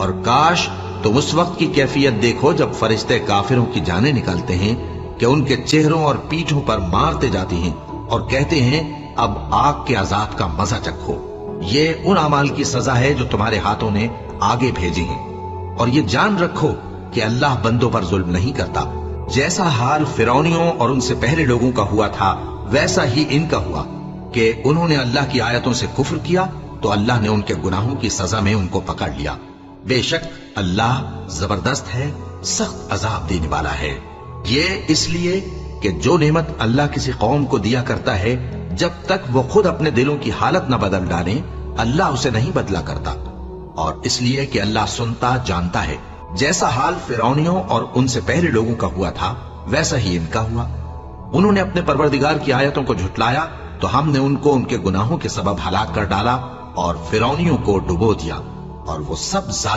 اور کاش تم اس وقت کی کیفیت دیکھو جب فرشتے کافروں کی جانیں نکالتے ہیں کہ ان کے چہروں اور پیٹھوں پر مارتے جاتے ہیں اور کہتے ہیں اب آگ کے عذاب کا مزہ چکھو۔ یہ ان اعمال کی سزا ہے جو تمہارے ہاتھوں نے آگے بھیجی ہیں، اور یہ جان رکھو کہ اللہ بندوں پر ظلم نہیں کرتا۔ جیسا حال فرعونیوں اور ان سے پہلے لوگوں کا ہوا تھا ویسا ہی ان کا ہوا کہ انہوں نے اللہ کی آیتوں سے کفر کیا تو اللہ نے ان کے گناہوں کی سزا میں ان کو پکڑ لیا۔ بے شک اللہ زبردست ہے، سخت عذاب دینے والا ہے۔ یہ اس لیے کہ جو نعمت اللہ کسی قوم کو دیا کرتا ہے جب تک وہ خود اپنے دلوں کی حالت نہ بدل ڈالیں اللہ اسے نہیں بدلا کرتا، اور اس لیے کہ اللہ سنتا جانتا ہے۔ جیسا حال فرعونیوں اور ان سے پہلے لوگوں کا ہوا تھا ویسا ہی ان کا ہوا۔ انہوں نے اپنے پروردگار کی آیتوں کو جھٹلایا تو ہم نے ان کو ان کے گناہوں کے سبب ہلاک کر ڈالا اور فرعونیوں کو ڈبو دیا، اور وہ سب ظالم